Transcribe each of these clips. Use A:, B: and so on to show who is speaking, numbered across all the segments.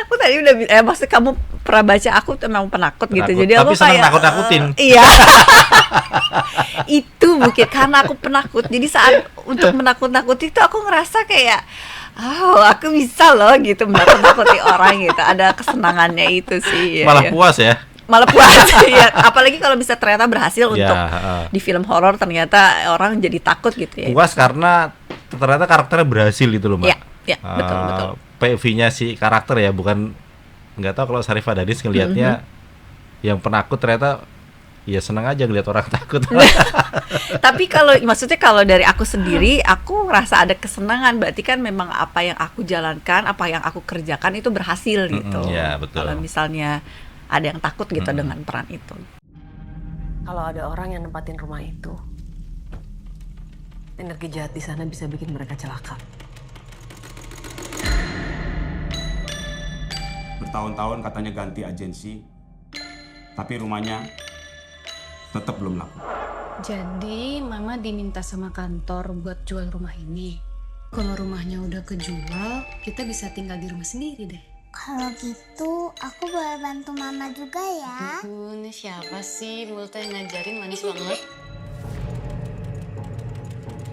A: aku tadi udah maksud kamu pernah baca aku tuh memang penakut gitu.
B: Penakut,
A: Jadi
B: tapi
A: aku
B: senang
A: kayak
B: nakut-nakutin.
A: Iya. Itu mungkin karena aku penakut. Jadi saat untuk menakut-nakuti itu aku ngerasa kayak aku bisa loh gitu menakut-nakuti orang gitu. Ada kesenangannya itu sih.
B: Malah puas ya.
A: Malah puas ya. Apalagi kalau bisa ternyata berhasil untuk di film horor ternyata orang jadi takut gitu ya.
B: Puas karena ternyata karakternya berhasil itu loh, Mbak.
A: Iya, betul.
B: POV-nya si karakter ya, bukan, nggak tahu kalau Sharifah Danis ngelihatnya yang penakut ternyata ya senang aja ngelihat orang takut.
A: Tapi kalau maksudnya kalau dari aku sendiri, aku ngerasa ada kesenangan. Berarti kan memang apa yang aku jalankan, apa yang aku kerjakan itu berhasil gitu.
B: Ya, betul.
A: Kalau misalnya ada yang takut gitu dengan peran itu.
C: Kalau ada orang yang nempatin rumah itu, energi jahat di sana bisa bikin mereka celaka.
D: Bertahun-tahun katanya ganti agensi, tapi rumahnya tetap belum laku.
E: Jadi Mama diminta sama kantor buat jual rumah ini. Kalau rumahnya udah kejual, kita bisa tinggal di rumah sendiri deh.
F: Kalau gitu, aku boleh bantu Mama juga ya.
E: Ini siapa sih mulutnya yang ngajarin manis banget?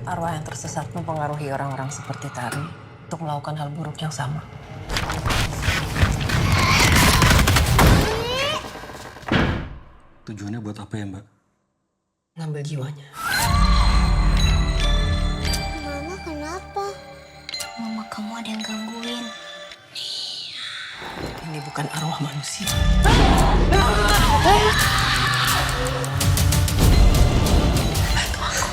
C: Arwah yang tersesat mempengaruhi orang-orang seperti Tari untuk melakukan hal buruk yang sama.
G: Tujuannya buat apa ya, Mbak?
C: Ngambil jiwanya.
F: Mama kenapa? Mama kamu ada yang gangguin.
C: Ini bukan arwah manusia. Bantu aku.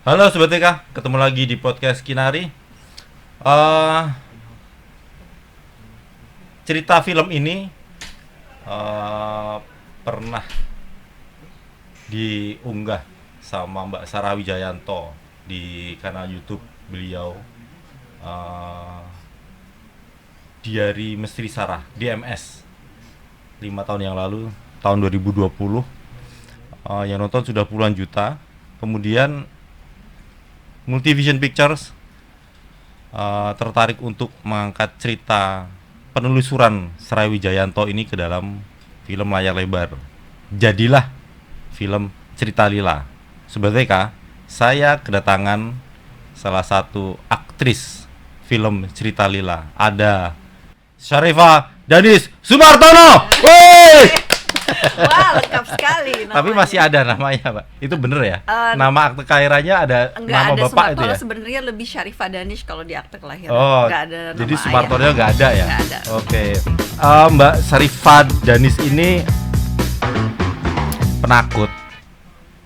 B: Halo Sobat TK, ketemu lagi di podcast Kinari. Cerita film ini pernah diunggah sama Mbak Sarah Wijayanto di kanal YouTube beliau, Diari Misteri Sarah, DMS, 5 tahun yang lalu, tahun 2020. Yang nonton sudah puluhan juta. Kemudian Multivision Pictures tertarik untuk mengangkat cerita penelusuran Sarah Wijayanto ini ke dalam film layar lebar. Jadilah film Cerita Lila. Sobat TK, saya kedatangan salah satu aktris film Cerita Lila. Ada Sharifah Danis Sumartono. Woi!
A: Wah, lengkap sekali namanya.
B: Tapi masih ada namanya, Pak. Itu bener ya? Nama akte kelahirannya ada nama
A: ada
B: bapak itu ya?
A: Sebenarnya lebih Sharifah Danish kalau di akte kelahiran.
B: Oh,
A: Nggak ada nama
B: jadi
A: ayah.
B: Sumartono nggak ada ya?
A: Nggak ada.
B: Oke. Mbak Sharifah Danis ini penakut.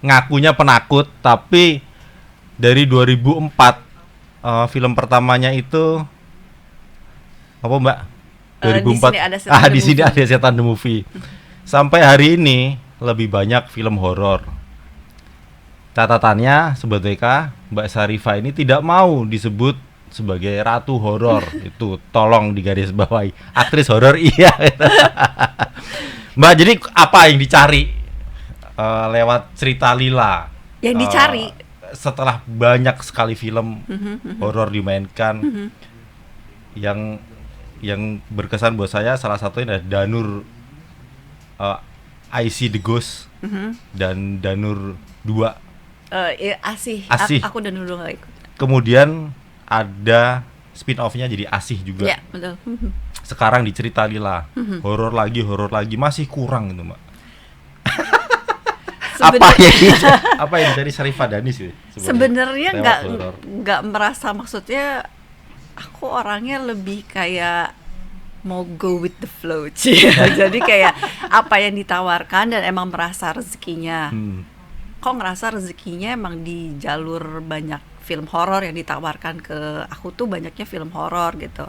B: Ngakunya penakut, tapi dari 2004 film pertamanya itu apa, Mbak? 2004.
A: Di sini ada
B: Setan
A: Setan
B: the Movie. Sampai hari ini lebih banyak film horor. Catatannya Sobat TK, Mbak Sharifah ini tidak mau disebut sebagai ratu horor. Itu tolong digarisbawahi. Aktris horor iya. Mbak, jadi apa yang dicari lewat Cerita Lila?
A: Yang dicari
B: setelah banyak sekali film horor dimainkan, yang berkesan buat saya salah satunya adalah Danur, I See the Ghost, dan Danur 2.
A: Asih.
B: Asih.
A: Aku dan dulu nggak ikut.
B: Kemudian ada spin-off-nya jadi Asih juga.
A: Ya, betul.
B: Sekarang di Cerita Lila, horor lagi, masih kurang itu, Mbak. Apa yang dari Sharifah Danis sih?
A: Sebenarnya nggak merasa, maksudnya aku orangnya lebih kayak mau go with the flow sih. Jadi kayak apa yang ditawarkan dan emang merasa rezekinya. Kok ngerasa rezekinya emang di jalur banyak film horor yang ditawarkan ke aku tuh banyaknya film horor gitu.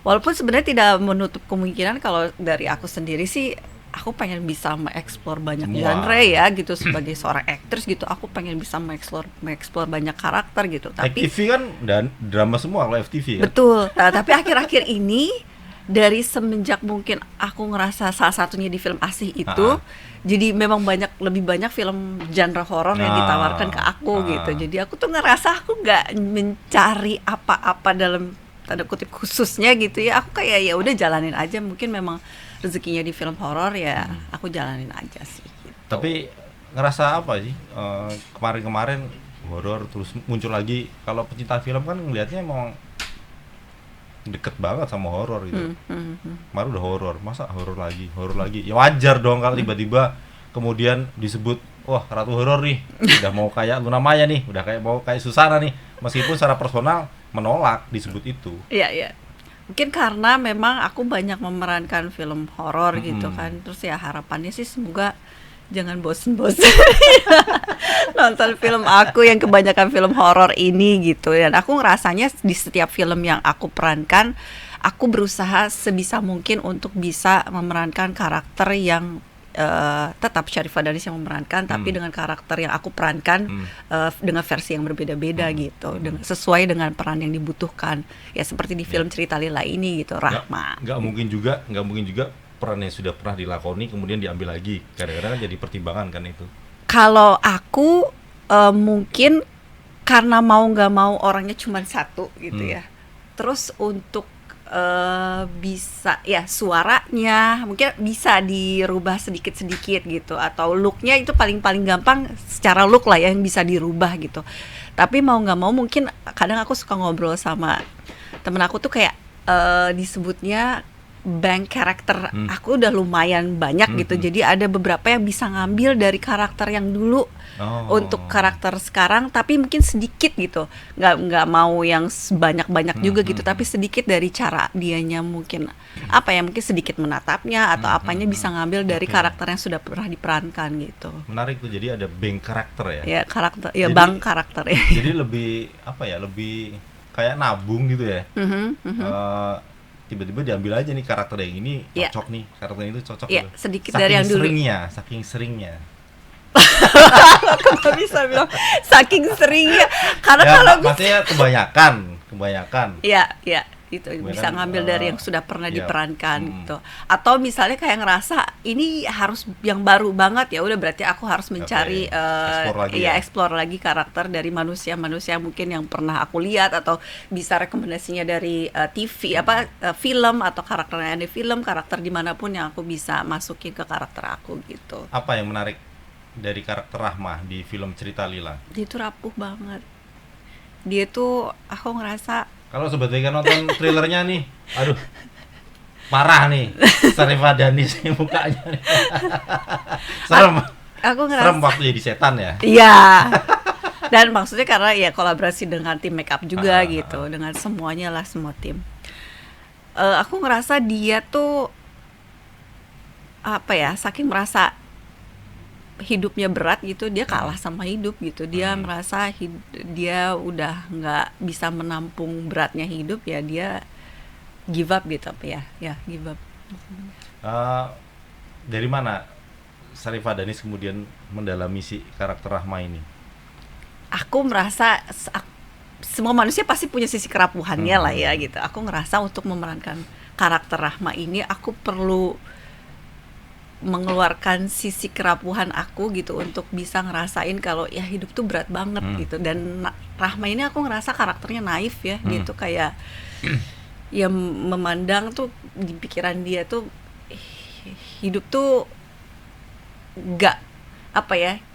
A: Walaupun sebenarnya tidak menutup kemungkinan kalau dari aku sendiri sih aku pengen bisa mengeksplor banyak genre ya gitu, sebagai seorang aktris gitu. Aku pengen bisa mengeksplor banyak karakter gitu. Tapi
B: FTV kan dan drama semua kalau FTV kan.
A: Betul. Nah, tapi akhir-akhir ini dari semenjak mungkin aku ngerasa salah satunya di film Asih itu, jadi memang lebih banyak film genre horor yang ditawarkan ke aku gitu. Jadi aku tuh ngerasa aku nggak mencari apa-apa dalam tanda kutip khususnya gitu ya. Aku kayak ya udah jalanin aja, mungkin memang rezekinya di film horor ya, aku jalanin aja sih. Gitu.
B: Tapi ngerasa apa sih kemarin-kemarin horor terus muncul lagi? Kalau pecinta film kan ngelihatnya emang deket banget sama horor gitu. Kemarin udah horor, masa horor lagi? Ya wajar dong kalau tiba-tiba kemudian disebut wah ratu horor nih, udah mau kayak Luna Maya nih, udah mau kayak Susana nih, meskipun secara personal menolak disebut itu.
A: Iya. Mungkin karena memang aku banyak memerankan film horor gitu kan. Terus ya harapannya sih semoga jangan bosen-bosen nonton film aku yang kebanyakan film horor ini gitu. Dan aku ngerasanya di setiap film yang aku perankan, aku berusaha sebisa mungkin untuk bisa memerankan karakter yang tetap Sharifah Danis yang memerankan, tapi dengan karakter yang aku perankan dengan versi yang berbeda-beda gitu, sesuai dengan peran yang dibutuhkan. Ya seperti di film Cerita Lila ini gitu, Rahma.
B: Nggak mungkin juga peran yang sudah pernah dilakoni kemudian diambil lagi. Kadang-kadang kan jadi pertimbangan kan itu.
A: Kalau aku mungkin karena mau nggak mau orangnya cuma satu gitu ya. Terus untuk bisa ya suaranya mungkin bisa dirubah sedikit-sedikit gitu, atau looknya itu paling gampang secara look lah ya yang bisa dirubah gitu. Tapi mau nggak mau mungkin kadang aku suka ngobrol sama temen aku tuh kayak disebutnya bank karakter aku udah lumayan banyak gitu. Jadi ada beberapa yang bisa ngambil dari karakter yang dulu untuk karakter sekarang, tapi mungkin sedikit gitu. Nggak mau yang banyak juga gitu, tapi sedikit dari cara dianya mungkin mungkin sedikit menatapnya atau apanya bisa ngambil dari karakter yang sudah pernah diperankan gitu.
B: Menarik tuh, jadi ada bank karakter ya.
A: Ya karakter, ya jadi, bank karakter ya.
B: Jadi lebih lebih kayak nabung gitu ya. Tiba-tiba diambil aja nih karakter yang ini cocok nih, karakter yang itu cocok gitu.
A: Sedikit dari yang dulu.
B: Saking seringnya.
A: Aku gak bisa bilang saking seringnya, karena ya, kalau
B: maksudnya kebanyakan. Iya,
A: itu bisa ngambil dari yang sudah pernah diperankan gitu. Atau misalnya kayak ngerasa ini harus yang baru banget, ya udah berarti aku harus mencari explore lagi karakter dari manusia mungkin yang pernah aku lihat, atau bisa rekomendasinya dari TV film atau karakter yang ada di film, karakter dimanapun yang aku bisa masukin ke karakter aku gitu.
B: Apa yang menarik dari karakter Rahma di film Cerita Lila?
A: Dia tuh rapuh banget. Dia tuh aku ngerasa
B: kalau Sobat Vega nonton trailernya nih, aduh, parah nih, Sharifah Danis nih mukanya nih. Serem.
A: Aku ngerasa
B: serem waktu jadi setan ya.
A: Iya. Dan maksudnya karena ya kolaborasi dengan tim makeup juga gitu, dengan semuanya lah, semua tim. Aku ngerasa dia tuh saking merasa hidupnya berat gitu, dia kalah sama hidup gitu. Dia merasa dia udah nggak bisa menampung beratnya hidup, ya dia give up gitu give up.
B: Dari mana Sharifah Danis kemudian mendalami si karakter Rahma ini?
A: Aku merasa semua manusia pasti punya sisi kerapuhannya lah ya gitu. Aku ngerasa untuk memerankan karakter Rahma ini aku perlu mengeluarkan sisi kerapuhan aku gitu, untuk bisa ngerasain kalau ya hidup tuh berat banget gitu. Dan Rahma ini aku ngerasa karakternya naif ya, dia tuh kayak ya memandang tuh di pikiran dia tuh hidup tuh enggak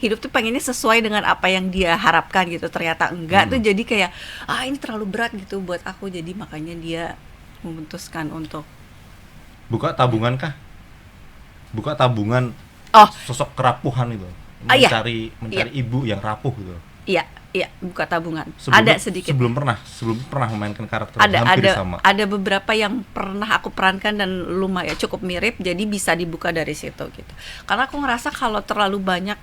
A: hidup tuh pengennya sesuai dengan apa yang dia harapkan gitu, ternyata enggak tuh jadi kayak ini terlalu berat gitu buat aku, jadi makanya dia memutuskan untuk
B: buka tabungan sosok kerapuhan itu, mencari ibu yang rapuh gitu.
A: Iya, buka tabungan. Sebelum pernah memainkan karakter hampir sama. Ada beberapa yang pernah aku perankan dan lumayan cukup mirip, jadi bisa dibuka dari situ gitu. Karena aku ngerasa kalau terlalu banyak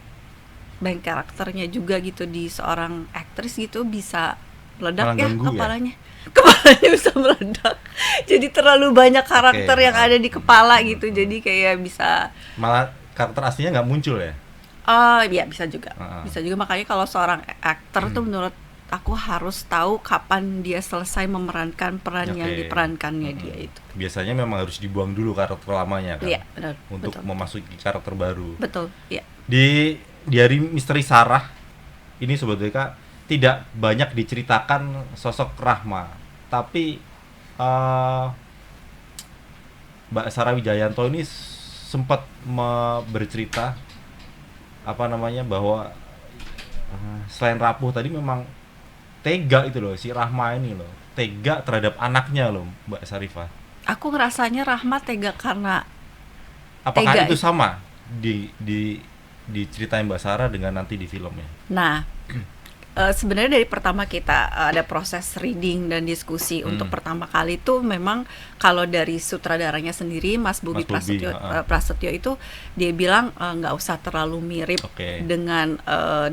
A: bank karakternya juga gitu di seorang aktris gitu, bisa meledak kepalanya. Kepalanya bisa meledak. Jadi terlalu banyak karakter yang ada di kepala gitu. Jadi kayak bisa
B: malah karakter aslinya nggak muncul ya?
A: Iya bisa juga. Bisa juga, makanya kalau seorang aktor tuh menurut aku harus tahu kapan dia selesai memerankan peran yang
B: Oke.
A: diperankannya dia itu.
B: Biasanya memang harus dibuang dulu karakter lamanya kan,
A: Iya, benar.
B: untuk
A: betul.
B: memasuki karakter baru.
A: Betul, iya.
B: Di Diari Misteri Sarah ini sebetulnya Kak, tidak banyak diceritakan sosok Rahma, tapi Mbak Sarah Wijayanto ini sempat bercerita bahwa selain rapuh tadi memang tega itu loh, si Rahma ini loh, tega terhadap anaknya loh, Mbak Sarifah.
A: Aku ngerasanya Rahma tega karena
B: Apakah
A: Tega.
B: itu sama diceritain Mbak Sarah dengan nanti di filmnya?
A: Nah, sebenarnya dari pertama kita ada proses reading dan diskusi untuk pertama kali itu memang kalau dari sutradaranya sendiri Mas Bobi
B: Mas Bobi,
A: Prasetyo itu dia bilang nggak usah terlalu mirip
B: Oke.
A: dengan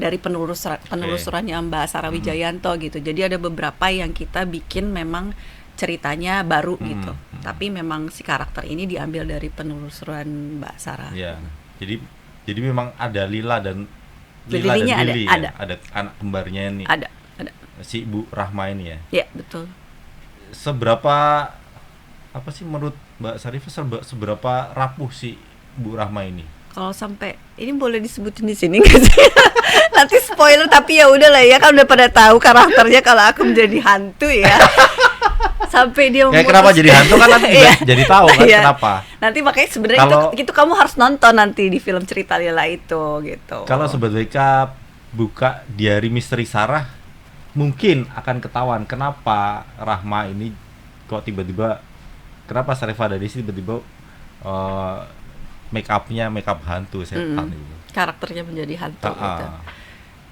A: dari penelusurannya Mbak Sarah Wijayanto gitu. Jadi ada beberapa yang kita bikin memang ceritanya baru gitu. Tapi memang si karakter ini diambil dari penelusuran Mbak Sarah.
B: Ya. Jadi memang ada Lila dan
A: Lilinya
B: Lili
A: ada.
B: ya? Ada anak kembarnya ini.
A: Ada.
B: Si Ibu Rahma ini ya.
A: Ya, betul.
B: Seberapa menurut Mbak Sarifah seberapa rapuh si Bu Rahma ini?
A: Kalau sampai ini boleh disebutin di sini nggak sih? Nanti spoiler, tapi ya udah lah ya, kan udah pada tahu karakternya kalau aku menjadi hantu ya. Sampai dia
B: Ya kenapa jadi hantu kan nanti
A: Iya.
B: jadi tahu kan
A: Iya.
B: kenapa?
A: Nanti makanya sebenarnya itu kamu harus nonton nanti di film Cerita Lila itu gitu.
B: Kalau sebenarnya buka Diari Misteri Sarah, mungkin akan ketahuan kenapa Rahma ini kok tiba-tiba, kenapa Sarifah Danis tiba-tiba make up hantu setan itu.
A: Karakternya menjadi hantu
B: Ah,
A: gitu.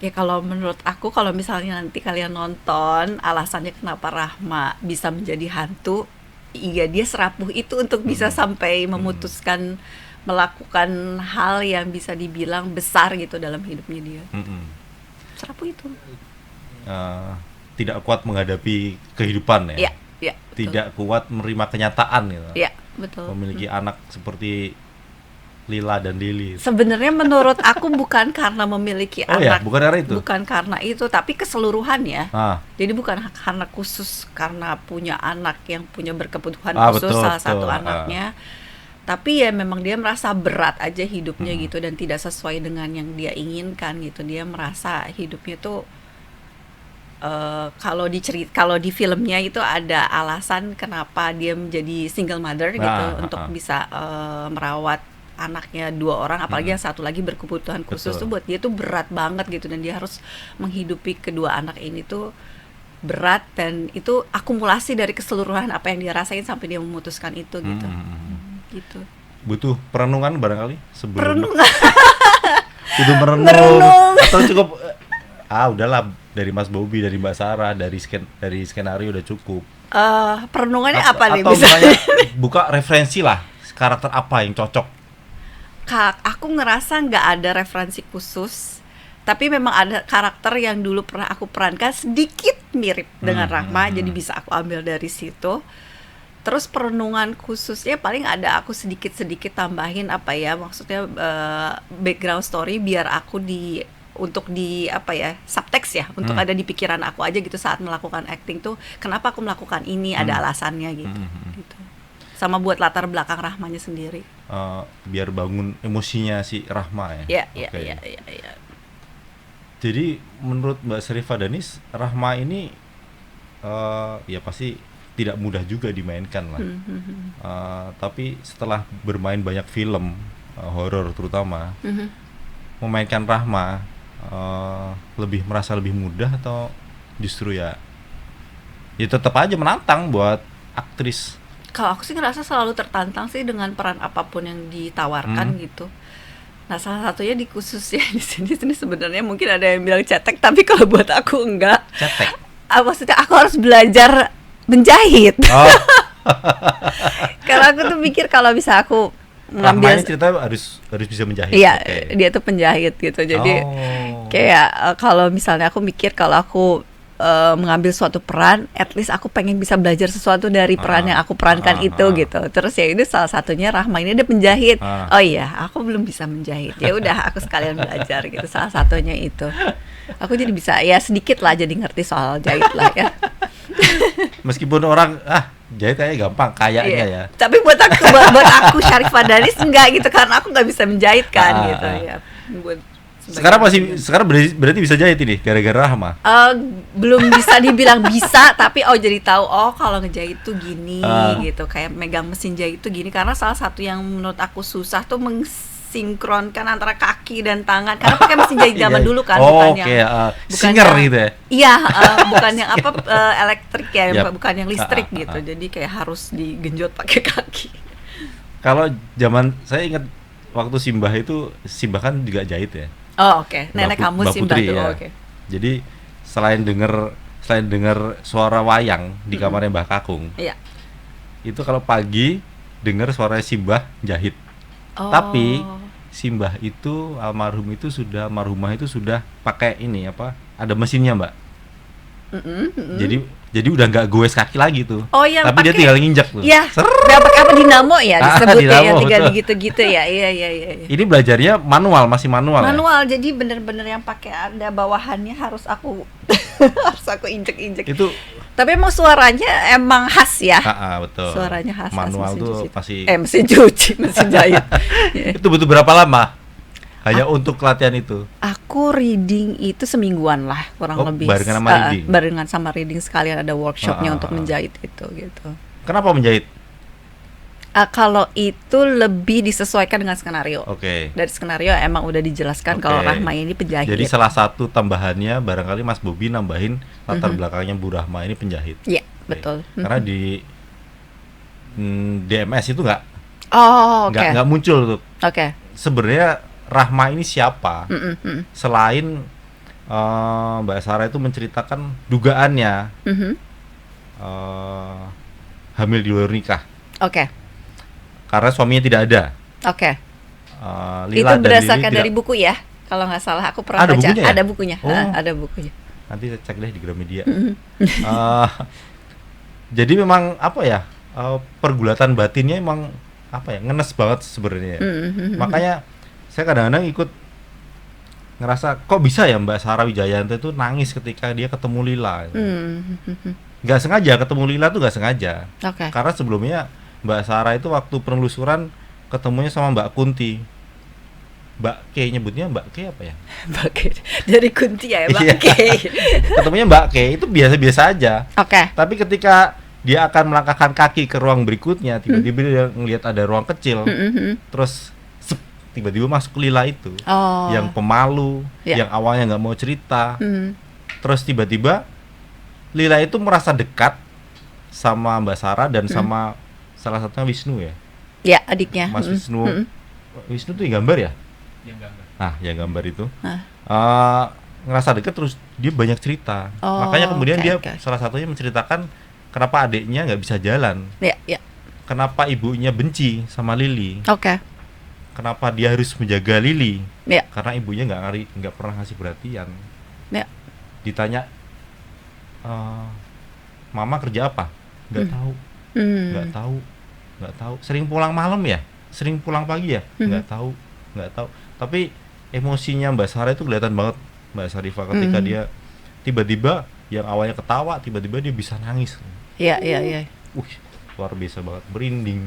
A: Ya kalau menurut aku, kalau misalnya nanti kalian nonton alasannya kenapa Rahma bisa menjadi hantu, iya dia serapuh itu untuk bisa sampai memutuskan melakukan hal yang bisa dibilang besar gitu dalam hidupnya dia. Serapuh itu.
B: Tidak kuat menghadapi kehidupan ya.
A: Iya, iya.
B: Tidak kuat menerima kenyataan gitu.
A: Iya, betul.
B: Memiliki anak seperti Lila dan Lili.
A: Sebenarnya menurut aku bukan karena memiliki
B: Oh ya,
A: anak,
B: bukan karena itu.
A: bukan karena itu, tapi keseluruhan ya.
B: Ah,
A: Jadi bukan karena khusus karena punya anak yang punya berkebutuhan
B: Ah,
A: khusus
B: betul,
A: salah satu
B: betul.
A: anaknya. Tapi ya memang dia merasa berat aja hidupnya gitu dan tidak sesuai dengan yang dia inginkan gitu. Dia merasa hidupnya tuh kalau di filmnya itu ada alasan kenapa dia menjadi single mother gitu untuk bisa merawat anaknya 2 orang, apalagi yang satu lagi berkebutuhan khusus.
B: Betul.
A: Tuh buat dia tuh berat banget gitu, dan dia harus menghidupi kedua anak ini tuh berat, dan itu akumulasi dari keseluruhan apa yang dia rasain sampai dia memutuskan itu gitu. Gitu.
B: butuh perenungan barangkali sebelum
A: Perenungan.
B: butuh merenung
A: Merenung.
B: atau cukup udahlah dari Mas Bobi, dari Mbak Sarah, dari skenario udah cukup.
A: Perenungannya apa nih
B: atau
A: bisa?
B: misalnya buka referensi lah, karakter apa yang cocok.
A: Aku ngerasa nggak ada referensi khusus, tapi memang ada karakter yang dulu pernah aku perankan sedikit mirip dengan Rahma, jadi bisa aku ambil dari situ. Terus perenungan khususnya paling ada aku sedikit-sedikit tambahin maksudnya background story biar aku untuk subtext ya, untuk ada di pikiran aku aja gitu saat melakukan acting tuh, kenapa aku melakukan ini, ada alasannya gitu. Gitu. Sama buat latar belakang Rahmanya sendiri.
B: Biar bangun emosinya si Rahma ya.
A: Iya.
B: Jadi menurut Mbak Sarifah Danis, Rahma ini ya pasti tidak mudah juga dimainkan lah. Tapi setelah bermain banyak film horor terutama, memainkan Rahma merasa lebih mudah atau justru ya tetap aja menantang buat aktris?
A: Kalau aku sih ngerasa selalu tertantang sih dengan peran apapun yang ditawarkan gitu. Nah, salah satunya di khususnya di sini sebenarnya mungkin ada yang bilang cetek, tapi kalau buat aku enggak.
B: Cetek.
A: Maksudnya aku harus belajar menjahit.
B: Oh.
A: Karena aku tuh mikir kalau bisa aku
B: Rahma ini
A: ngambil,
B: cerita harus bisa menjahit.
A: iya,
B: Oke.
A: dia tuh penjahit gitu. Jadi kayak kalau misalnya aku mikir kalau aku mengambil suatu peran, at least aku pengen bisa belajar sesuatu dari peran yang aku perankan itu gitu. Terus ya ini salah satunya Rahma ini dia penjahit. Oh iya, aku belum bisa menjahit. Ya udah aku sekalian belajar gitu. Salah satunya itu. Aku jadi bisa ya sedikit lah jadi ngerti soal jahit lah ya.
B: Meskipun orang jahit kayaknya gampang kayaknya
A: Iya.
B: ya.
A: Tapi buat aku Syarifah Danis enggak gitu karena aku nggak bisa menjahit kan gitu ya.
B: Sekarang berarti bisa jahit ini gara-gara Rahma.
A: Belum bisa dibilang bisa tapi jadi tahu kalau ngejahit tuh gini gitu, kayak megang mesin jahit tuh gini, karena salah satu yang menurut aku susah tuh mensinkronkan antara kaki dan tangan karena pakai mesin jahit zaman
B: Iya.
A: dulu kan,
B: singer gitu ya.
A: Iya, bukan yang elektrik ya,
B: Yap.
A: bukan yang listrik gitu. Jadi kayak harus digenjot pakai kaki.
B: Kalau zaman saya ingat waktu Simbah kan juga jahit ya.
A: Oh, oke. Nenek
B: Mbak
A: kamu sih
B: Putri,
A: Mbak tuh.
B: ya.
A: Oke.
B: Jadi selain denger suara wayang di kamarnya Mbah Kakung,
A: Iya.
B: itu kalau pagi denger suara Simbah jahit.
A: Oh.
B: Tapi Simbah itu almarhumah itu sudah pakai ada mesinnya, Mbak. Jadi udah nggak goes kaki lagi tuh.
A: Oh, yang
B: tapi dia
A: pakai-
B: tinggal nginjak tuh.
A: Iya. Dapat apa dinamo ya disebutnya yang
B: dinamo,
A: tinggal
B: betul.
A: gitu-gitu ya. Iya.
B: Ini belajarnya masih manual. Ya?
A: Manual, jadi bener-bener yang pakai ada bawahannya harus aku injek-injek.
B: Itu
A: Tapi emang suaranya emang khas ya.
B: betul.
A: Suaranya khas.
B: Manual
A: mesin
B: tuh
A: cuci.
B: pasti.
A: Mesin cuci, mesin jahit.
B: Itu butuh berapa lama? Hanya untuk latihan itu.
A: Aku reading itu semingguan lah kurang lebih.
B: Barengan sama reading.
A: Barengan sama reading sekalian ada workshopnya untuk menjahit itu gitu.
B: Kenapa menjahit?
A: Kalau itu lebih disesuaikan dengan skenario.
B: Oke.
A: Dari skenario emang udah dijelaskan kalau
B: Oke.
A: Rahma ini penjahit.
B: Jadi salah satu tambahannya barangkali Mas Bobi nambahin latar belakangnya Bu Rahma ini penjahit.
A: Iya,
B: Oke.
A: betul.
B: Karena di DMS itu
A: Oh, oke.
B: nggak muncul tuh.
A: Oke.
B: Sebenarnya Rahma ini siapa?
A: Mm-mm.
B: Selain Mbak Sarah itu menceritakan dugaannya
A: Mhm.
B: hamil di luar nikah
A: Oke.
B: karena suaminya tidak ada.
A: Oke.
B: Lila
A: Itu
B: dan
A: berdasarkan
B: Lili
A: dari
B: tidak-
A: buku ya. Kalau nggak salah aku pernah
B: Ada
A: baca.
B: bukunya ya?
A: Ada bukunya.
B: Oh.
A: Ada bukunya.
B: Nanti saya cek deh di Gramedia. Jadi memang pergulatan batinnya emang ngenes banget sebenarnya. Makanya saya kadang-kadang ikut ngerasa kok bisa ya Mbak Sarah Wijayanto itu nangis ketika dia ketemu Lila. Nggak sengaja ketemu Lila tuh nggak sengaja.
A: Oke.
B: Karena sebelumnya Mbak Sarah itu waktu penelusuran ketemunya sama Mbak Kunti. Mbak K nyebutnya Mbak K apa ya?
A: Mbak K. Dari Kunti ya, Mbak
B: Iya.
A: K.
B: Ketemunya Mbak K itu biasa-biasa aja.
A: Oke.
B: Tapi ketika dia akan melangkahkan kaki ke ruang berikutnya, tiba-tiba dia ngelihat ada ruang kecil, terus tiba-tiba masuk Lila itu,
A: Oh.
B: yang pemalu,
A: Ya.
B: yang awalnya nggak mau cerita,
A: Mhm.
B: terus tiba-tiba Lila itu merasa dekat sama Mbak Sarah dan sama salah satunya Wisnu ya,
A: Ya, adiknya.
B: Mas Wisnu. Wisnu tuh yang gambar ya? Yang gambar itu. Ngerasa dekat terus dia banyak cerita.
A: Oh,
B: Makanya kemudian
A: oke,
B: dia
A: oke.
B: salah satunya menceritakan kenapa adiknya nggak bisa jalan,
A: Ya.
B: kenapa ibunya benci sama Lili,
A: Oke.
B: kenapa dia harus menjaga Lili,
A: Ya.
B: karena ibunya nggak pernah ngasih perhatian.
A: Ya.
B: Ditanya, mama kerja apa? Nggak tahu, nggak tahu. Sering pulang malam ya, sering pulang pagi ya, nggak tahu. Tapi emosinya Mbak Sarah itu kelihatan banget, Mbak Sarifah, ketika dia tiba-tiba yang awalnya ketawa, tiba-tiba dia bisa nangis.
A: Iya.
B: Luar biasa banget, merinding.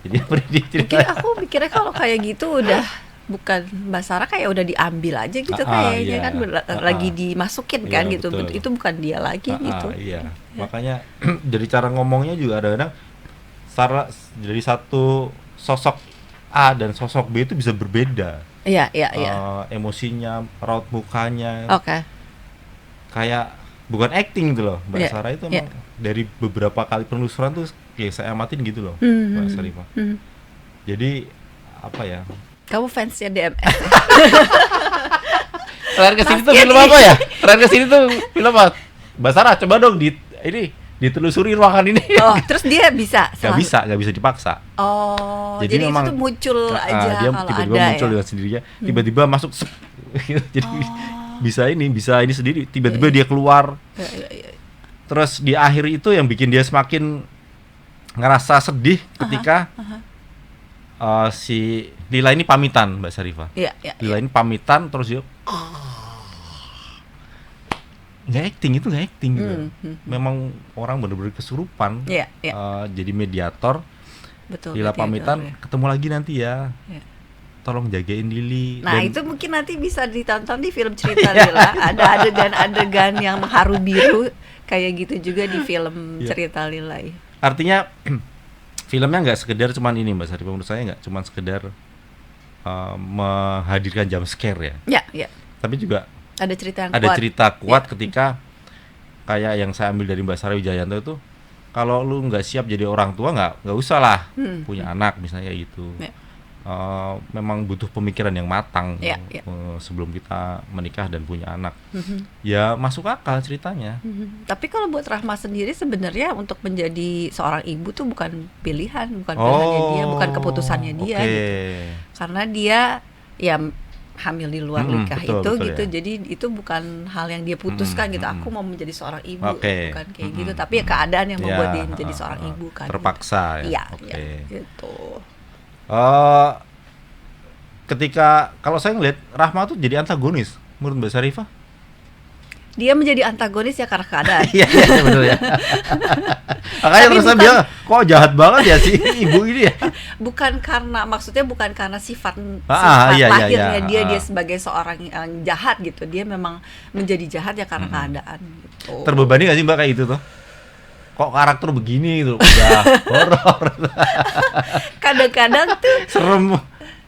B: Jadi merinding
A: Mungkin
B: ceritanya.
A: aku mikirnya kalau kayak gitu udah bukan Mbak Sarah, kayak udah diambil aja gitu kayaknya
B: iya.
A: kan lagi dimasukin kan
B: Iya,
A: gitu.
B: betul.
A: Itu bukan dia lagi gitu.
B: Iya. Makanya dari cara ngomongnya juga kadang-kadang Sarah dari satu sosok A dan sosok B itu bisa berbeda.
A: Iya.
B: Emosinya, raut mukanya,
A: Oke.
B: kayak bukan acting gitu loh. Mbak
A: Iya,
B: Sarah itu
A: iya.
B: emang dari beberapa kali penelusuran tuh kayak saya amatin gitu loh,
A: Mhm.
B: Mbak Sarifah. Jadi apa ya?
A: Kamu fansnya DMS.
B: Terakhir kesini tuh
A: Basket
B: film
A: ini.
B: apa ya? Terakhir kesini tuh film apa? Mbak Sarah coba dong ditelusuri ruangan ini.
A: Oh, terus dia bisa.
B: Nggak bisa dipaksa.
A: Oh,
B: Jadi
A: jadi,
B: memang-
A: itu muncul aja
B: Dia
A: kalau
B: tiba-tiba
A: ada
B: muncul
A: ya.
B: dengan sendirinya, tiba-tiba masuk sep, gitu. Jadi bisa ini sendiri, tiba-tiba dia keluar.
A: Iya.
B: Terus di akhir itu yang bikin dia semakin ngerasa sedih ketika si Lila ini pamitan, Mbak Sarifah.
A: Iya.
B: Lila ini pamitan terus dia nggak acting gitu. Memang orang bener-bener kesurupan.
A: Iya, iya.
B: Jadi mediator.
A: Betul.
B: Lila
A: mediator,
B: pamitan,
A: ya.
B: ketemu lagi nanti ya.
A: Iya.
B: Tolong jagain Lili.
A: Nah itu mungkin nanti bisa ditonton di film cerita Lila. Ada adegan-adegan yang haru biru kayak gitu juga di film cerita Lila.
B: Artinya filmnya nggak sekedar cuman ini Mbak Sari, menurut saya nggak cuman sekedar menghadirkan jump scare ya.
A: Ya, ya.
B: Tapi juga
A: Ada cerita yang
B: ada
A: kuat.
B: cerita kuat ketika kayak yang saya ambil dari Mbak Sari Wijayanto itu, kalau lu nggak siap jadi orang tua nggak usah lah punya anak misalnya gitu.
A: Ya.
B: Memang butuh pemikiran yang matang
A: Ya, ya.
B: sebelum kita menikah dan punya anak. Ya masuk akal ceritanya.
A: Tapi kalau buat Rahma sendiri sebenarnya untuk menjadi seorang ibu tuh bukan pilihan, bukan pilihannya dia, bukan keputusannya dia
B: oke.
A: gitu. Karena dia ya hamil di luar nikah
B: betul,
A: itu
B: betul
A: gitu.
B: ya.
A: Jadi itu bukan hal yang dia putuskan gitu. Aku mau menjadi seorang ibu,
B: Oke.
A: bukan kayak gitu. Tapi ya keadaan yang membuat
B: Ya,
A: dia menjadi seorang ibu kan.
B: terpaksa
A: Gitu.
B: ya.
A: Iya,
B: Oke.
A: iya, gitu.
B: Ketika kalau saya ngeliat Rahma tuh jadi antagonis menurut Mbak Sarifah.
A: Dia menjadi antagonis ya karena keadaan.
B: Iya betul ya. Makanya
A: Tapi
B: terus
A: bukan-
B: dia kok jahat banget ya si ibu ini ya.
A: Bukan karena maksudnya bukan karena sifat
B: iya,
A: lahirnya
B: iya.
A: dia sebagai seorang yang jahat gitu. Dia memang menjadi jahat ya karena keadaan gitu.
B: Terbebani gak sih Mbak kayak gitu tuh? Kok karakter begini gitu, udah horor,
A: Kadang-kadang tuh
B: serem,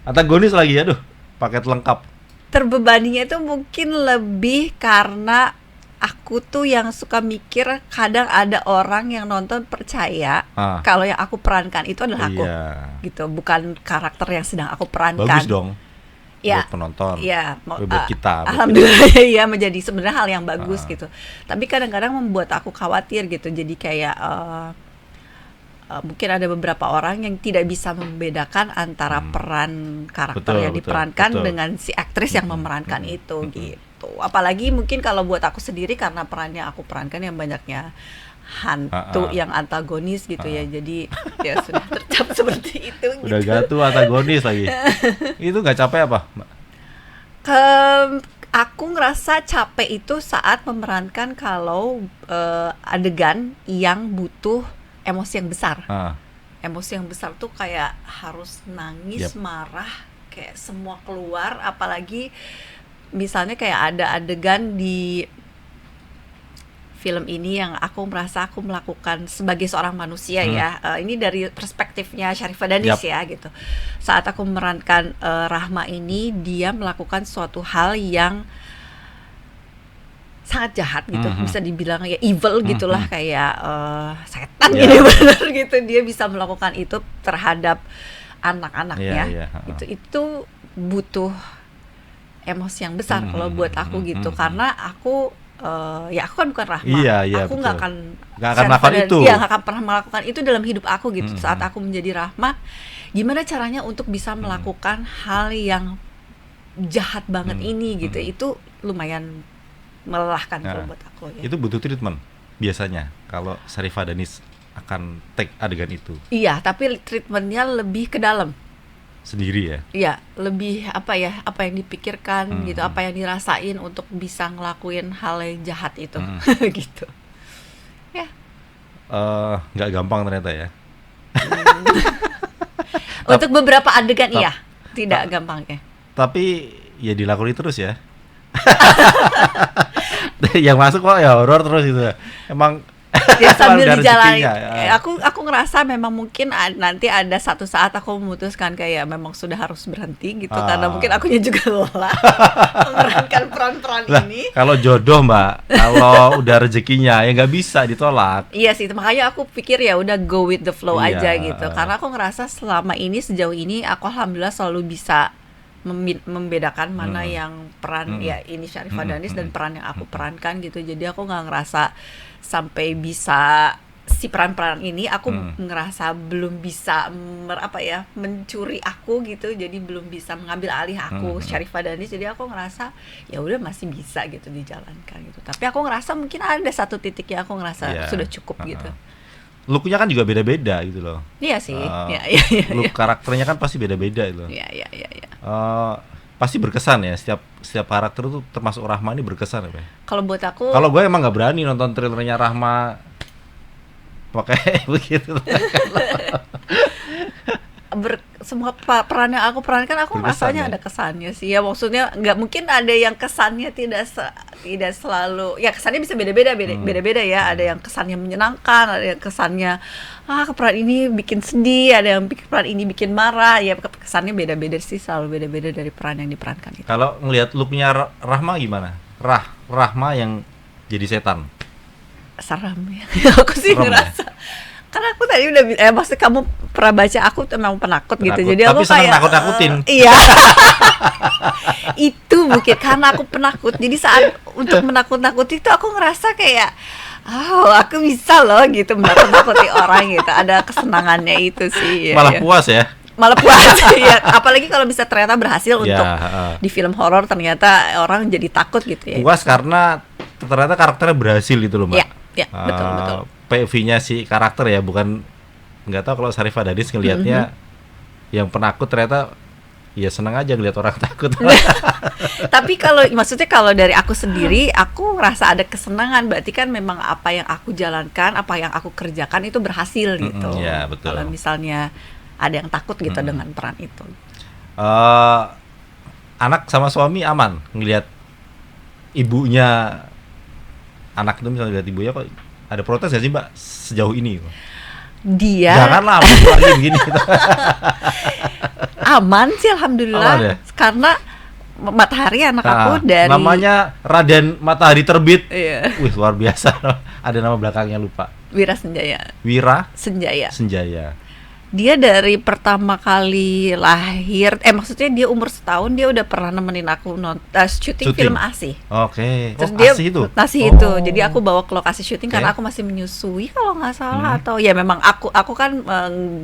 B: antagonis lagi, aduh, paket lengkap.
A: terbebaninya itu mungkin lebih karena aku tuh yang suka mikir kadang ada orang yang nonton percaya kalau yang aku perankan itu adalah aku.
B: Iya.
A: Gitu, bukan karakter yang sedang aku perankan.
B: Bagus dong.
A: Ya,
B: buat penonton.
A: ya,
B: buat kita.
A: Alhamdulillah ya menjadi sebenarnya hal yang bagus gitu. Tapi kadang-kadang membuat aku khawatir gitu. Jadi kayak mungkin ada beberapa orang yang tidak bisa membedakan antara peran karakter
B: Betul,
A: yang
B: betul,
A: diperankan
B: betul.
A: dengan si aktris yang memerankan itu gitu. Apalagi mungkin kalau buat aku sendiri karena perannya aku perankan yang banyaknya hantu yang antagonis gitu ya. Jadi ya sudah tercap seperti itu
B: Udah
A: gitu.
B: gatu antagonis lagi. Itu nggak capek apa, Mbak?
A: Aku ngerasa capek itu saat memerankan kalau adegan yang butuh emosi yang besar. Emosi yang besar tuh kayak harus nangis, marah, kayak semua keluar. Apalagi misalnya kayak ada adegan di film ini yang aku merasa aku melakukan sebagai seorang manusia ya. Ini dari perspektifnya Sharifah Danis ya gitu. Saat aku memerankan Rahma ini, dia melakukan suatu hal yang sangat jahat gitu, bisa dibilang ya evil gitulah, kayak setan gitu benar gitu. Dia bisa melakukan itu terhadap anak-anaknya. Itu butuh emosi yang besar kalau buat aku gitu, karena aku ya aku kan bukan Rahma, aku nggak akan
B: melakukan itu.
A: Iya, nggak akan pernah melakukan itu dalam hidup aku gitu. Saat aku menjadi Rahma, gimana caranya untuk bisa melakukan hal yang jahat banget ini gitu? Itu lumayan melelahkan kalau buat aku. Ya.
B: Itu butuh treatment biasanya kalau Sharifah Danis akan take adegan itu.
A: Iya, tapi treatmentnya lebih ke dalam.
B: Sendiri ya?
A: Iya, lebih apa yang dipikirkan gitu, apa yang dirasain untuk bisa ngelakuin hal yang jahat itu, gitu. Ya.
B: Nggak gampang ternyata ya.
A: Untuk beberapa adegan iya, tidak gampang ya.
B: Tapi ya dilakoni terus ya. Yang masuk kok ya horor terus gitu. Emang
A: ya sambil
B: ada
A: dijalani.
B: rezekinya,
A: Aku ngerasa memang mungkin nanti ada satu saat aku memutuskan kayak memang sudah harus berhenti gitu, karena mungkin akunya juga lelah memerankan peran-peran ini.
B: Kalau jodoh Mbak, kalau udah rezekinya ya nggak bisa ditolak.
A: Iya sih, makanya aku pikir ya udah go with the flow
B: Iya.
A: aja gitu. Karena aku ngerasa selama ini, sejauh ini aku alhamdulillah selalu bisa membedakan mana yang peran ya ini Sharifah Danis dan peran yang aku perankan gitu. Jadi aku nggak ngerasa sampai bisa si peran-peran ini aku ngerasa belum bisa mencuri aku gitu. Jadi belum bisa mengambil alih aku Sharifah Danis. Jadi aku ngerasa ya udah masih bisa gitu dijalankan gitu. Tapi aku ngerasa mungkin ada satu titik yang aku ngerasa sudah cukup gitu.
B: Looknya kan juga beda-beda gitu loh.
A: Iya sih.
B: Look karakternya kan pasti beda-beda itu.
A: Iya.
B: pasti berkesan ya, setiap karakter itu termasuk Rahma ini berkesan ya, Pak?
A: Kalau buat aku,
B: Kalau gue emang nggak berani nonton trailernya Rahma pakai begitu.
A: semua peran yang aku perankan aku
B: Berkesan,
A: rasanya
B: ya?
A: ada kesannya sih ya, maksudnya nggak mungkin ada yang kesannya tidak selalu ya, kesannya bisa beda-beda ya, ada yang kesannya menyenangkan, ada yang kesannya peran ini bikin sedih, ada yang peran ini bikin marah, ya kesannya beda-beda sih, selalu beda-beda dari peran yang diperankan itu.
B: Kalau ngelihat looknya Rahma gimana? Rahma yang jadi setan.
A: Seram ya. Aku sih
B: Serem,
A: ngerasa karena aku tadi udah maksudnya kamu pernah baca aku tuh memang penakut gitu, jadi
B: Tapi
A: aku
B: senang
A: kayak
B: nakut-nakutin.
A: Iya. Itu mungkin karena aku penakut, jadi saat untuk menakut-nakuti itu aku ngerasa kayak aku bisa loh gitu menakut-nakuti orang gitu, ada kesenangannya itu sih ya,
B: Malah
A: ya.
B: puas ya.
A: Malah puas ya, apalagi kalau bisa ternyata berhasil
B: Ya,
A: untuk di film horor, ternyata orang jadi takut gitu ya.
B: Puas karena ternyata karakternya berhasil gitu loh, Mbak.
A: Ya, betul.
B: POV-nya si karakter ya, bukan, nggak tahu kalau Sharifah Dadis ngelihatnya yang penakut, ternyata ya senang aja ngelihat orang takut.
A: Tapi maksudnya kalau dari aku sendiri, aku ngerasa ada kesenangan, berarti kan memang apa yang aku jalankan, apa yang aku kerjakan itu berhasil gitu.
B: Ya, betul.
A: Kalau misalnya ada yang takut gitu dengan peran itu.
B: Anak sama suami aman ngelihat ibunya, anak itu misalnya lihat ibunya, kok ada protes nggak sih, Mbak, sejauh ini?
A: Dia
B: Janganlah lagi begini.
A: aman sih alhamdulillah,
B: Aman ya?
A: Karena Matahari anak aku dari
B: namanya Raden Matahari Terbit.
A: Iya.
B: Wih, luar biasa. Ada nama belakangnya lupa.
A: Wira Senjaya.
B: Wira
A: Senjaya.
B: Senjaya.
A: Dia dari pertama kali lahir, maksudnya dia umur setahun dia udah pernah nemenin aku syuting film ASI.
B: Oke.
A: Terus
B: Oh,
A: dia
B: ASI itu.
A: itu. Jadi aku bawa ke lokasi syuting karena
B: Oke.
A: aku masih menyusui kalau nggak salah, atau ya memang aku kan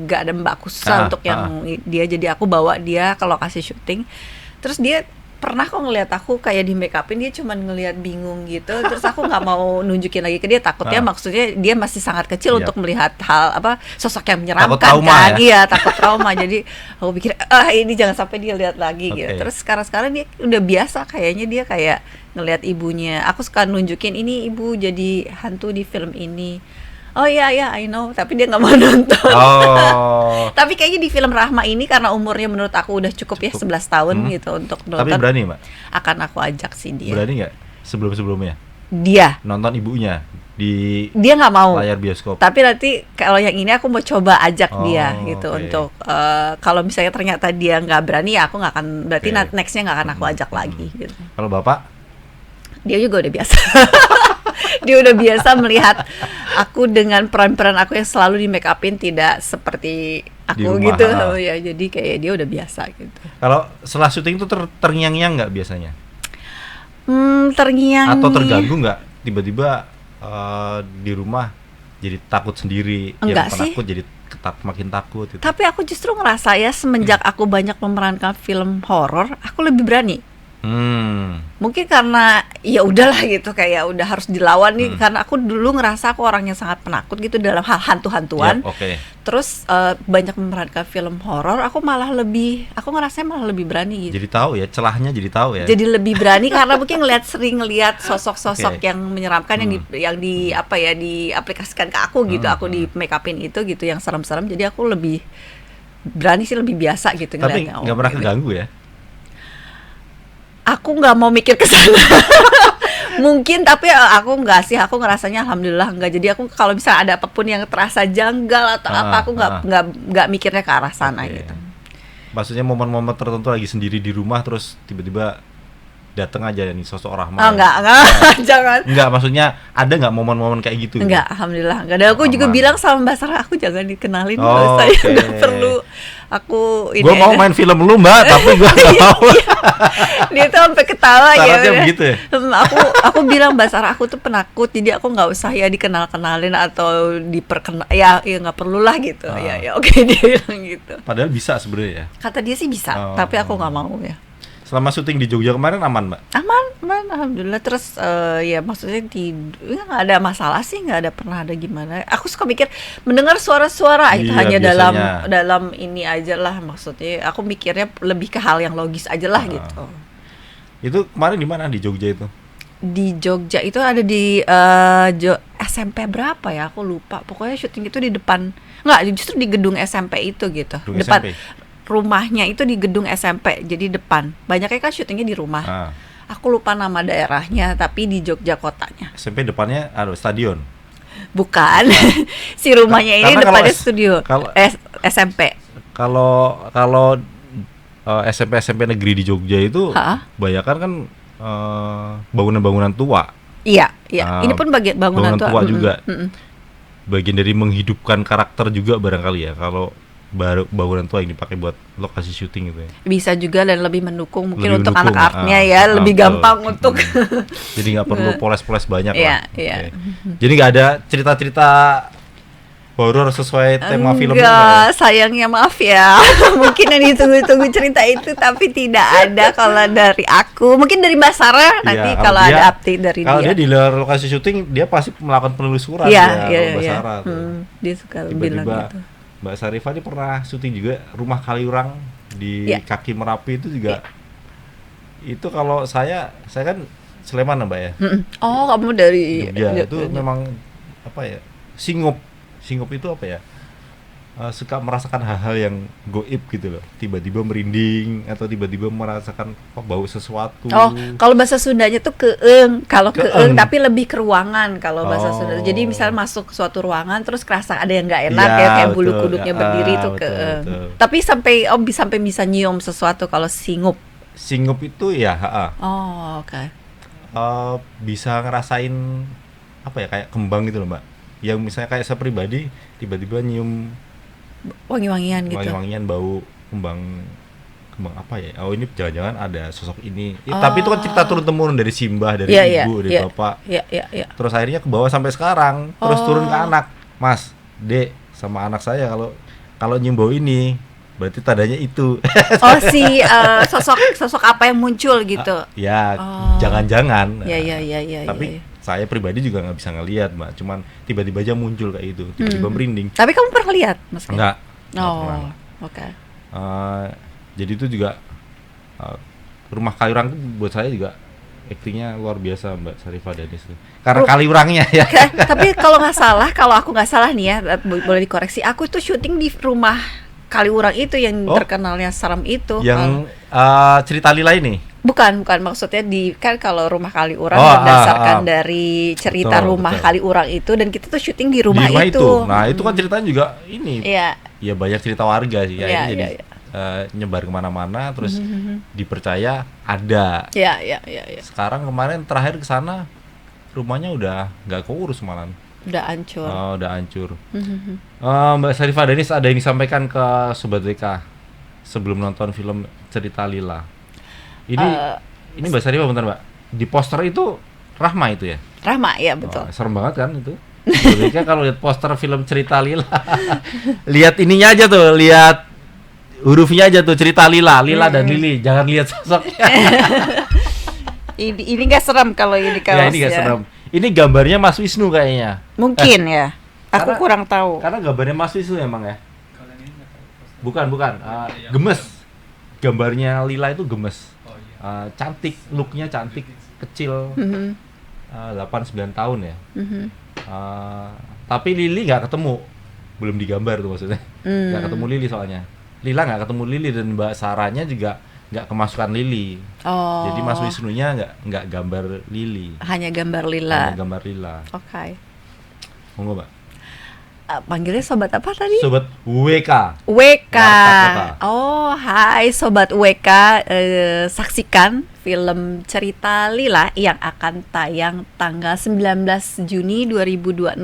A: nggak ada mbak khusus untuk yang dia, jadi aku bawa dia ke lokasi syuting. Terus dia pernah kok ngelihat aku kayak di make upin, dia cuman ngelihat bingung gitu. Terus aku nggak mau nunjukin lagi ke dia, takutnya maksudnya dia masih sangat kecil untuk melihat sosok yang menyeramkan,
B: takut trauma,
A: kan.
B: ya?
A: Iya, takut trauma. Jadi aku pikir ini jangan sampai dia lihat lagi gitu. Terus sekarang dia udah biasa, kayaknya dia kayak ngelihat ibunya. Aku suka nunjukin, ini ibu jadi hantu di film ini. Oh iya, I know, tapi dia nggak mau nonton.
B: Oh.
A: Tapi kayaknya di film Rahma ini karena umurnya menurut aku udah cukup ya 11 tahun gitu untuk nonton.
B: Tapi berani, Mbak?
A: Akan aku ajak sih dia.
B: Berani nggak sebelumnya
A: Dia
B: nonton ibunya di
A: nggak mau.
B: layar bioskop?
A: Tapi nanti kalau yang ini aku mau coba ajak dia
B: oke.
A: gitu untuk kalau misalnya ternyata dia nggak berani, ya aku nggak akan, berarti nextnya nggak akan aku ajak lagi gitu.
B: Kalau Bapak?
A: Dia juga udah biasa. Dia udah biasa melihat aku dengan peran-peran aku yang selalu di make upin tidak seperti aku
B: rumah,
A: gitu. Ya, jadi kayak dia udah biasa gitu.
B: Kalau setelah syuting itu terngiang-ngiang nggak biasanya?
A: Terngiang.
B: Atau terganggu nggak tiba-tiba di rumah jadi takut sendiri?
A: Enggak
B: yang
A: sih.
B: penakut jadi makin takut gitu.
A: Tapi aku justru ngerasa ya semenjak aku banyak memerankan film horor, aku lebih berani. Mungkin karena ya udahlah gitu, kayak udah harus dilawan nih, karena aku dulu ngerasa aku orangnya sangat penakut gitu dalam hal hantu-hantuan.
B: Oke.
A: Terus banyak memerankan film horor, aku ngerasanya malah lebih berani gitu.
B: Jadi tahu ya celahnya, jadi tahu ya.
A: Jadi lebih berani karena mungkin sering ngelihat sosok-sosok
B: Oke.
A: yang menyeramkan yang diaplikasikan ke aku gitu. Aku di make upin itu gitu yang serem-serem. Jadi aku lebih berani sih, lebih biasa gitu
B: Tapi
A: ngeliatnya.
B: nggak pernah keganggu ya?
A: Aku nggak mau mikir ke sana. Mungkin, tapi aku nggak sih. Aku ngerasanya alhamdulillah nggak. Jadi aku kalau misalnya ada apapun yang terasa janggal atau apa, aku nggak mikirnya ke arah sana gitu.
B: Maksudnya momen-momen tertentu lagi sendiri di rumah terus tiba-tiba datang aja nih sosok Rahma.
A: Oh, enggak, jangan.
B: Enggak, maksudnya ada nggak momen-momen kayak gitu?
A: Enggak, alhamdulillah enggak. Dan aku juga
B: Aman.
A: bilang sama Mbak Sarah, aku jangan dikenalin,
B: Oh,
A: saya
B: oke.
A: nggak perlu. Aku ini
B: Gue mau main film lu, Mbak, tapi gue nggak mau.
A: Dia tuh sampai ketawa ya.
B: Syaratnya begitu ya?
A: Aku bilang Mbak Sarah, aku tuh penakut, jadi aku nggak usah ya dikenalin atau ya nggak perlu lah gitu. Ya oke, dia bilang gitu.
B: Padahal bisa sebenarnya ya.
A: Kata dia sih bisa, tapi aku nggak mau ya.
B: Selama syuting di Jogja kemarin aman, Mbak?
A: Aman, aman, alhamdulillah. Terus ya maksudnya nggak ada masalah sih, nggak ada pernah ada gimana. Aku suka mikir mendengar suara-suara itu
B: Iya,
A: hanya
B: biasanya.
A: dalam ini aja lah, maksudnya. Aku mikirnya lebih ke hal yang logis aja lah gitu.
B: Itu kemarin di mana, di Jogja itu?
A: Di Jogja itu ada di SMP berapa ya? Aku lupa. Pokoknya syuting itu di depan, nggak, justru di gedung SMP itu gitu.
B: Gedung
A: Depan
B: SMP?
A: rumahnya itu di gedung SMP, jadi depan. Banyaknya kan syutingnya di rumah.
B: Ah,
A: Aku lupa nama daerahnya, tapi di Jogja kotanya.
B: SMP depannya ada stadion.
A: Bukan. Si rumahnya ini
B: Karena kalau
A: depannya studio.
B: kalau-
A: SMP.
B: Kalau SMP negeri di Jogja itu
A: Ha?
B: kebanyakan kan bangunan-bangunan tua.
A: Iya, iya. Ini pun bagian bangunan
B: bangunan tua juga.
A: Mm-mm.
B: Bagian dari menghidupkan karakter juga barangkali ya, kalau baru bangunan tua yang dipakai buat lokasi syuting gitu ya.
A: Bisa juga dan lebih mendukung mungkin
B: Lebih
A: untuk
B: mendukung,
A: anak artnya ya, lebih
B: betul.
A: gampang untuk
B: Jadi nggak perlu poles-poles banyak
A: Iya,
B: lah.
A: iya.
B: Oke. Jadi nggak ada cerita-cerita horor sesuai tema filmnya.
A: Enggak, sayangnya maaf ya. Mungkin yang ditunggu-tunggu cerita itu tapi tidak ada kalau dari aku. Mungkin dari Mbak Sarah nanti
B: Iya,
A: kalau
B: dia-
A: ada update dari
B: Kalau
A: dia.
B: dia di luar lokasi syuting, dia pasti melakukan penelusuran
A: Iya,
B: ya,
A: iya,
B: kalau Mbak
A: iya.
B: Sarah tuh.
A: Dia suka bilang
B: Tiba-tiba
A: gitu.
B: Mbak Sarifah ini pernah syuting juga Rumah Kaliurang di
A: Iya.
B: kaki Merapi itu juga. Itu kalau saya kan Sleman Mbak ya.
A: Mm-mm. Oh, kamu dari
B: Jogja itu memang apa ya? Singup itu apa ya? Suka merasakan hal-hal yang goib gitu loh. Tiba-tiba merinding atau tiba-tiba merasakan bau sesuatu.
A: Oh, kalau bahasa Sundanya tuh keeng. Kalau
B: Keeng.
A: keeng tapi lebih ke ruangan kalau bahasa
B: Oh.
A: Sunda. Jadi misal masuk ke suatu ruangan terus kerasa ada yang nggak enak
B: Iya,
A: ya, kayak bulu
B: betul.
A: kuduknya
B: Ya,
A: berdiri tuh
B: betul,
A: keeng.
B: betul.
A: Tapi sampai bisa nyium sesuatu kalau singup.
B: Singup itu ya,
A: Oh, oke.
B: bisa ngerasain apa ya, kayak kembang gitu loh Mbak. Yang misalnya kayak saya pribadi tiba-tiba nyium
A: Wangi-wangian gitu.
B: wangi-wangian bau kembang apa ya? Oh, ini jangan-jangan ada sosok ini. Tapi itu kan cerita turun temurun dari simbah, dari
A: Iya, iya,
B: ibu, dari
A: iya.
B: bapak.
A: Iya, iya, iya.
B: Terus akhirnya ke bawah sampai sekarang, terus
A: Oh.
B: turun ke anak. Mas, Dek, sama anak saya kalau nyium bau ini berarti tandanya itu.
A: Oh, si sosok apa yang muncul gitu.
B: Ya,
A: Oh.
B: jangan-jangan.
A: Iya, iya, iya, iya.
B: Tapi
A: iya.
B: saya pribadi juga nggak bisa ngelihat Mbak, cuman tiba-tiba aja muncul kayak itu, tiba-tiba merinding.
A: Tapi kamu pernah lihat, Mas?
B: Enggak
A: Oh,
B: pernah.
A: oke.
B: Jadi itu juga Rumah Kaliurang itu buat saya juga aktingnya luar biasa Mbak Sarifah Danis tuh. Karena Kaliurangnya ya.
A: Tapi kalau nggak salah, kalau aku nggak salah nih ya, boleh dikoreksi. Aku itu syuting di rumah Kaliurang itu yang
B: Oh.
A: terkenalnya serem itu.
B: Yang cerita Lila ini.
A: Bukan maksudnya kan kalau rumah Kaliurang
B: Oh,
A: berdasarkan dari cerita
B: Betul,
A: rumah
B: betul.
A: Kaliurang itu, dan kita tuh syuting di
B: Di
A: rumah,
B: rumah
A: itu.
B: Nah, itu kan ceritanya juga ini.
A: Iya.
B: Ya banyak cerita warga sih.
A: Iya,
B: Akhirnya
A: iya,
B: jadi nyebar kemana-mana, terus dipercaya ada.
A: Iya, iya, iya, iya.
B: Sekarang kemarin terakhir ke sana rumahnya udah nggak keurus malah.
A: Udah hancur.
B: Udah hancur. Mbak Sarifah Danis ada yang disampaikan ke Sobat WK sebelum nonton film Cerita Lila. Ini Mbak Sarifah bentar Mbak. Di poster itu Rahma itu ya?
A: Rahma, ya betul.
B: Serem banget kan itu. Sobat WK kalau lihat poster film Cerita Lila, lihat ininya aja tuh, lihat hurufnya aja tuh, Cerita Lila, Lila dan Lili. Jangan lihat sosoknya.
A: Ini nggak serem kalau ini
B: Ya ini gak serem. Ini gambarnya Mas Wisnu kayaknya.
A: Mungkin ya. Aku
B: Karena-
A: kurang tahu.
B: Karena gambarnya Mas Wisnu emang ya. Bukan. Gemes. Gambarnya Lila itu gemes. Cantik, looknya cantik, kecil. 8-9 tahun ya. Tapi Lili nggak ketemu. Belum digambar tuh maksudnya. Nggak ketemu Lili soalnya. Lila nggak ketemu Lili, dan Mbak Saranya juga nggak kemasukan Lili.
A: Oh.
B: Jadi Mas Wisnunya nggak gambar Lili.
A: Hanya gambar Lila.
B: Hanya gambar Lila.
A: Oke.
B: Monggo Mbak.
A: Panggilnya sobat apa tadi?
B: Sobat WK.
A: WK.
B: Warta Kota.
A: Oh, hai sobat WK, saksikan film Cerita Lila yang akan tayang tanggal 19 Juni 2026.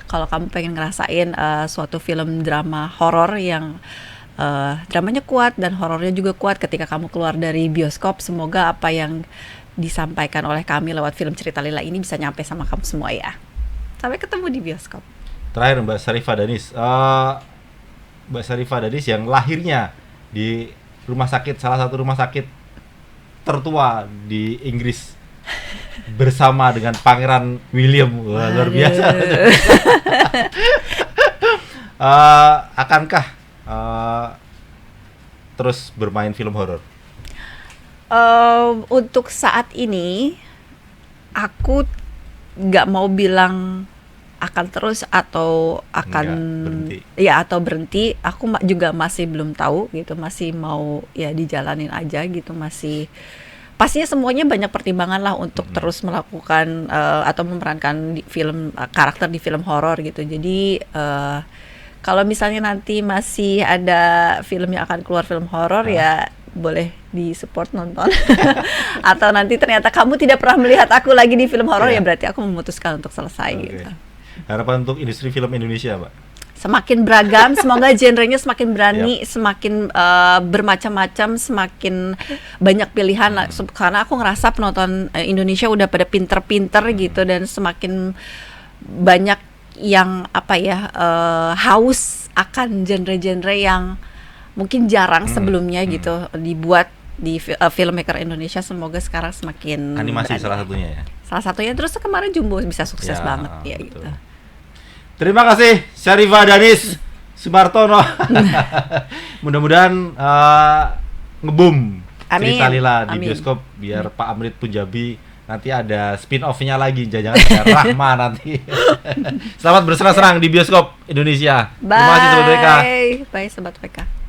A: Kalau kamu pengen ngerasain suatu film drama horor yang dramanya kuat dan horornya juga kuat ketika kamu keluar dari bioskop, semoga apa yang disampaikan oleh kami lewat film Cerita Lila ini bisa nyampe sama kamu semua ya. Sampai ketemu di bioskop.
B: Terakhir Mbak Sarifah Danis. Mbak Sarifah Danis yang lahirnya di salah satu rumah sakit tertua di Inggris. bersama dengan Pangeran William. Wah, luar biasa. Akankah terus bermain film horor?
A: Untuk saat ini aku nggak mau bilang akan terus atau akan berhenti. Aku juga masih belum tahu gitu, masih mau ya dijalanin aja gitu, masih pastinya semuanya banyak pertimbangan lah untuk terus melakukan atau memerankan di film karakter di film horor gitu. Jadi kalau misalnya nanti masih ada film yang akan keluar film horor ya boleh di-support nonton. Atau nanti ternyata kamu tidak pernah melihat aku lagi di film horor ya berarti aku memutuskan untuk selesai gitu.
B: Harapan untuk industri film Indonesia, Mbak?
A: Semakin beragam, semoga genrenya semakin berani, semakin bermacam-macam, semakin banyak pilihan lah. Karena aku ngerasa penonton Indonesia udah pada pinter-pinter gitu, dan semakin banyak yang haus akan genre-genre yang mungkin jarang sebelumnya gitu dibuat di filmmaker Indonesia. Semoga sekarang semakin
B: animasi
A: berani.
B: salah satunya ya.
A: Salah satunya, terus kemarin Jumbo bisa sukses banget ya
B: betul.
A: gitu.
B: Terima kasih Syarifah Danis Sumartono. Mudah-mudahan ngeboom cerita Lila di bioskop, biar Pak Amrit Punjabi nanti ada spin-off-nya lagi, jangan ada Rahma nanti. Selamat bersenang-senang di bioskop Indonesia.
A: Bye.
B: Terima kasih Sobat WK.
A: Bye Sobat WK.